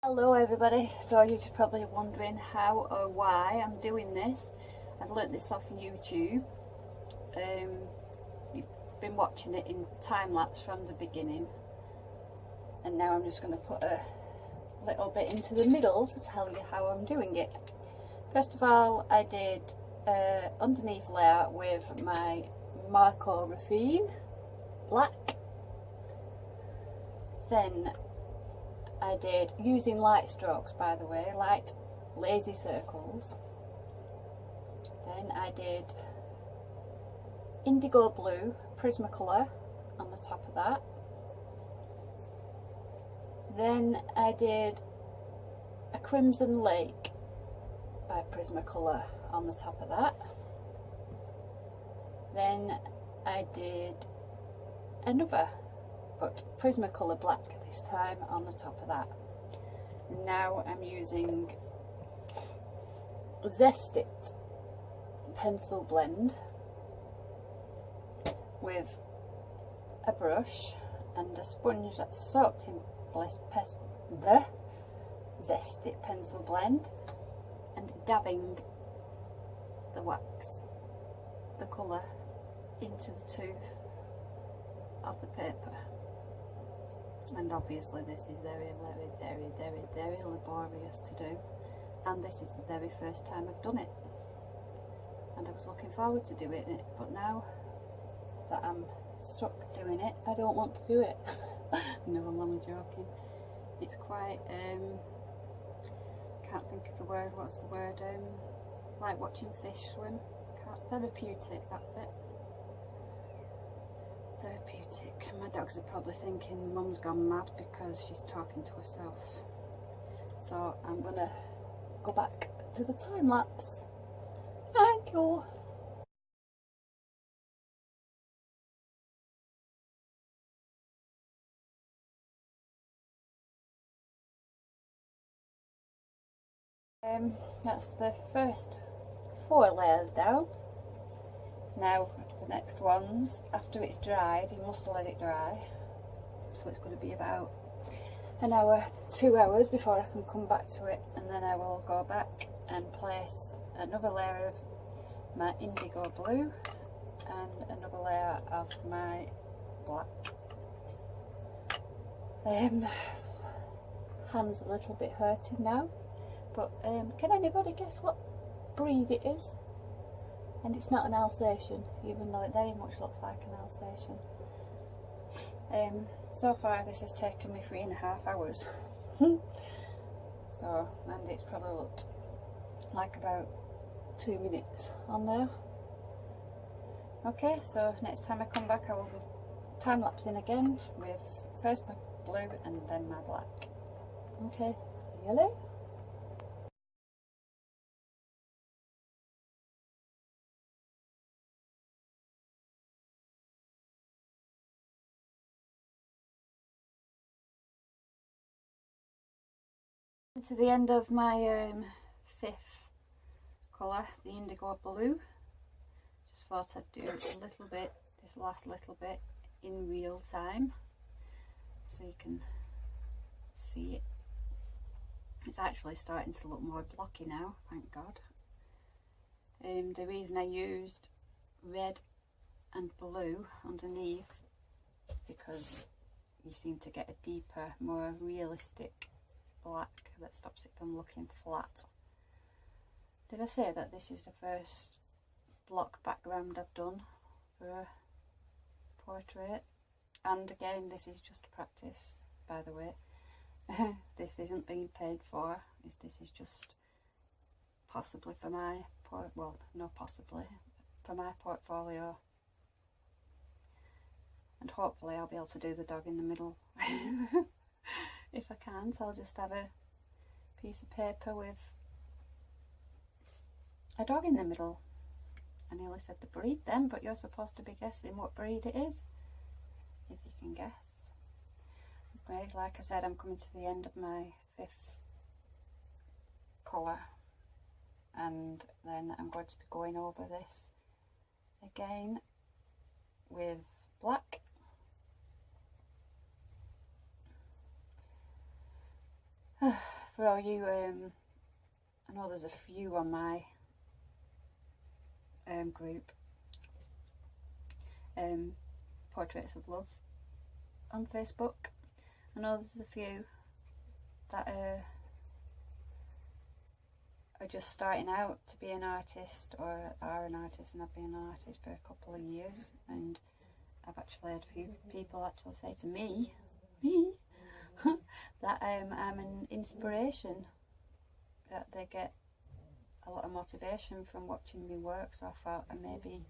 Hello everybody, so you're probably wondering how or why I'm doing this. I've learnt this off YouTube. You've been watching it in time-lapse from the beginning, and now I'm just going to put a little bit into the middle to tell you how I'm doing it. First of all, I did underneath layer with my Marco Raffine black. Then I did, using light strokes by the way, light lazy circles. Then I did indigo blue Prismacolor on the top of that. Then I did a crimson lake by Prismacolor on the top of that. Then I did another, but Prismacolor black this time on the top of that. Now I'm using Zest It pencil blend with a brush and a sponge that's soaked in the Zest It pencil blend, and dabbing the wax, the colour, into the tooth of the paper. And obviously this is very laborious to do, and this is the very first time I've done it, and I was looking forward to doing it, but now that I'm stuck doing it, I don't want to do it. No, I'm only joking. It's quite can't think of the word, what's the word, like watching fish swim. Therapeutic, that's it. Therapeutic. My dogs are probably thinking Mum's gone mad because she's talking to herself. So I'm gonna go back to the time lapse. Thank you. That's the first 4 layers down. Now the next ones, after it's dried, you must let it dry, so it's going to be about an hour to 2 hours before I can come back to it, and then I will go back and place another layer of my indigo blue and another layer of my black. Hands a little bit hurting now, but can anybody guess what breed it is? And it's not an Alsatian, even though it very much looks like an Alsatian. So far this has taken me 3.5 hours. So, and it's probably looked like about 2 minutes on there. Okay, so next time I come back I will be time-lapsing again with first my blue and then my black. Okay, see you later. To the end of my 5th colour, the indigo blue. Just thought I'd do a little bit, this last little bit in real time so you can see it. It's actually starting to look more blocky now, thank God. The reason I used red and blue underneath is because you seem to get a deeper, more realistic black that stops it from looking flat. Did I say that this is the first block background I've done for a portrait? And again, this is just practice, by the way. This isn't being paid for. This is just possibly for my for my portfolio, and hopefully I'll be able to do the dog in the middle. If I can't, I'll just have a piece of paper with a dog in the middle. I nearly said the breed then, but you're supposed to be guessing what breed it is, if you can guess. Right, like I said, I'm coming to the end of my 5th colour, and then I'm going to be going over this again with black. for all you, I know there's a few on my group, Portraits of Love on Facebook. I know there's a few that are just starting out to be an artist, or are an artist and have been an artist for a couple of years, and I've actually had a few people actually say to me that I'm an inspiration, that they get a lot of motivation from watching me work. So I thought maybe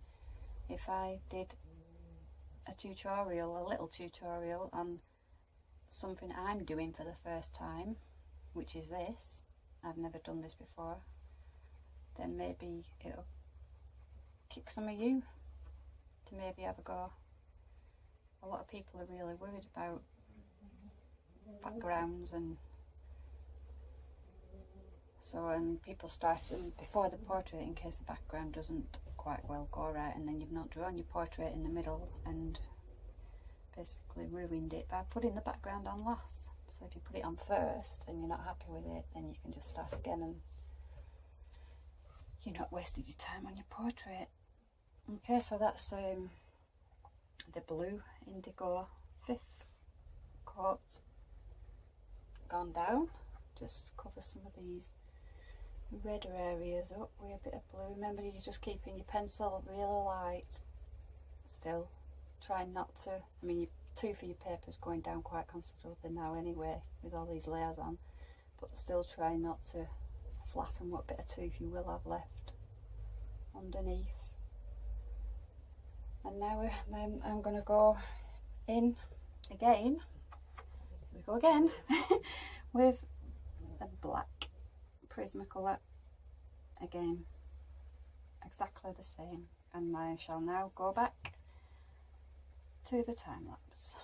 if I did a little tutorial on something I'm doing for the first time, which is this, I've never done this before, then maybe it'll kick some of you to maybe have a go. A lot of people are really worried about backgrounds, and so, and people start before the portrait in case the background doesn't quite well go right, and then you've not drawn your portrait in the middle and basically ruined it by putting the background on last. So if you put it on first and you're not happy with it, then you can just start again and you're not wasted your time on your portrait. Okay, so that's the blue indigo 5th coat gone down. Just cover some of these redder areas up with a bit of blue. Remember, you're just keeping your pencil really light still. Try not to, I mean, your tooth of your paper is going down quite considerably now anyway with all these layers on, but still try not to flatten what bit of tooth you will have left underneath. And now I'm going to go in again, here we go again, with the black Prismacolor again, exactly the same, and I shall now go back to the time lapse.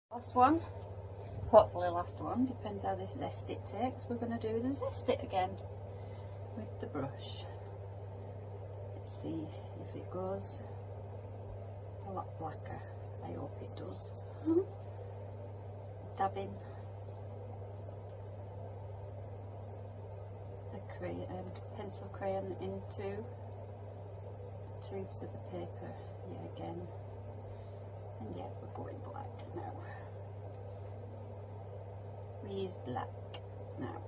Last one, hopefully last one, depends how this zest it takes. We're going to do the zest it again with the brush. Let's see if it goes a lot blacker. I hope it does. Dabbing the crayon, pencil crayon into the tubes of the paper yet again, and yeah, we're going black now. We use black now.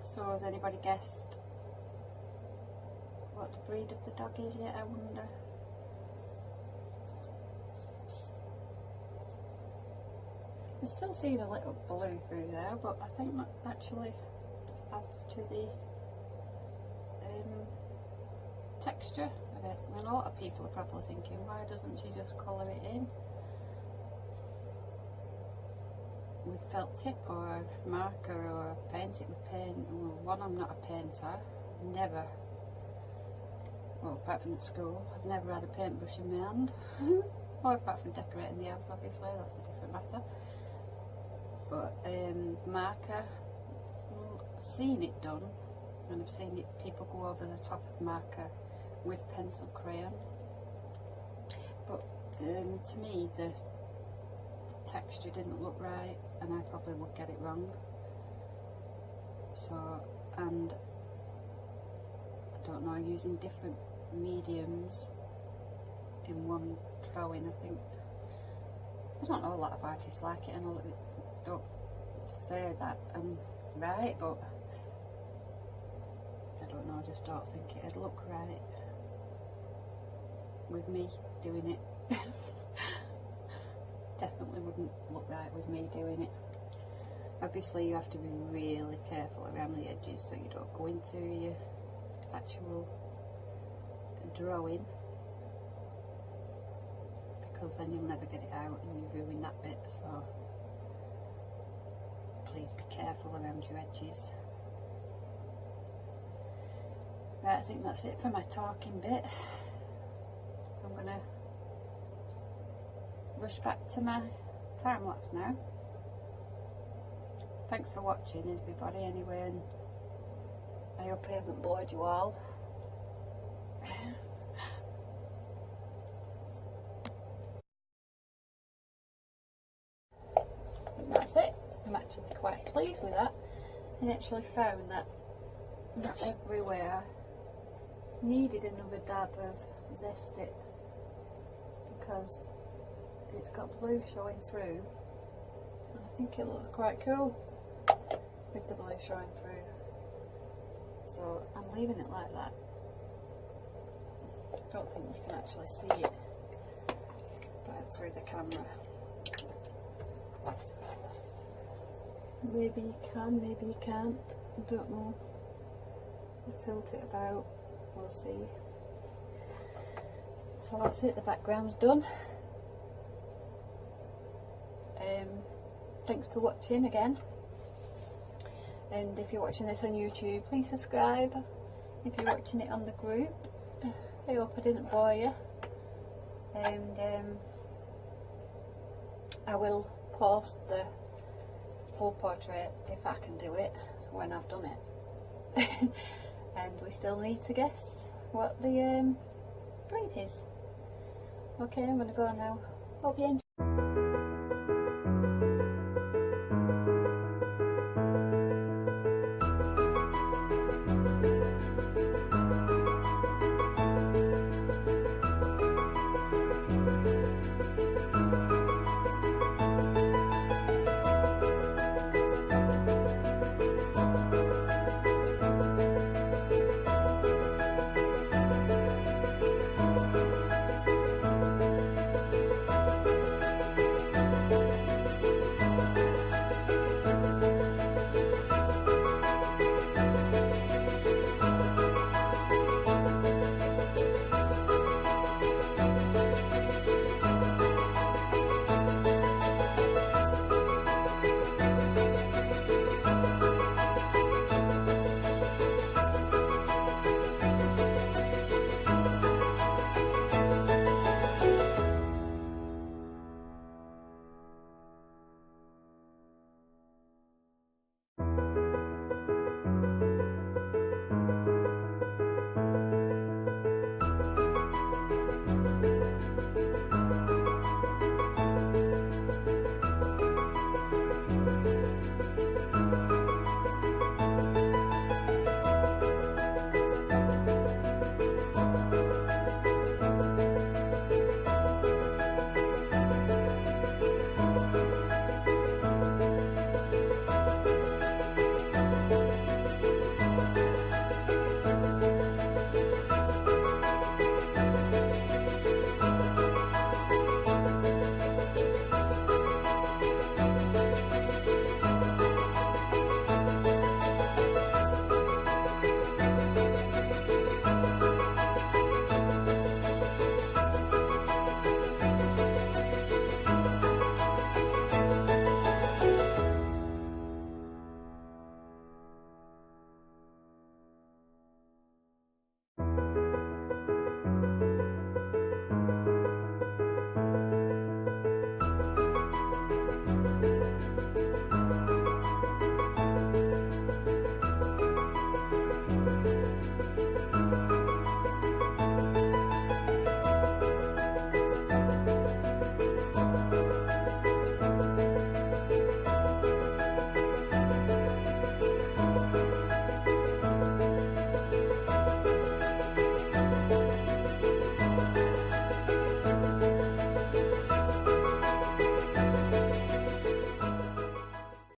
So has anybody guessed what the breed of the dog is yet, I wonder? I'm still seeing a little blue through there, but I think that actually adds to the texture of it. I mean, a lot of people are probably thinking, why doesn't she just colour it in with felt tip or marker, or paint it with paint? Well, one, I'm not a painter, never, well, apart from at school, I've never had a paintbrush in my hand. Or apart from decorating the house, obviously, that's a different matter. But marker, well, I've seen it done, and I've seen it, people go over the top of marker with pencil crayon, but to me the texture didn't look right, and I probably would get it wrong. So, and I don't know, using different mediums in one drawing, I don't know, a lot of artists like it, and I don't say that I'm right, but I don't know, I just don't think it'd look right with me doing it. Definitely wouldn't look right with me doing it. Obviously you have to be really careful around the edges so you don't go into your actual drawing, because then you'll never get it out and you ruin that bit. So please be careful around your edges. Right, I think that's it for my talking bit. I'm gonna rush back to my time lapse now. Thanks for watching everybody anyway, and I hope I haven't bored you all. And that's it. I'm actually quite pleased with that. I actually found that not everywhere needed another dab of Zest-It, because it's got blue showing through, and I think it looks quite cool with the blue showing through, so I'm leaving it like that. I don't think you can actually see it through the camera. Maybe you can, maybe you can't, I don't know. I'll tilt it about, we'll see. So that's it, the background's done. Thanks for watching again, and if you're watching this on YouTube, please subscribe. If you're watching it on the group, I hope I didn't bore you, and I will post the full portrait if I can do it when I've done it. And we still need to guess what the breed is. Okay, I'm going to go now. Hope you enjoy.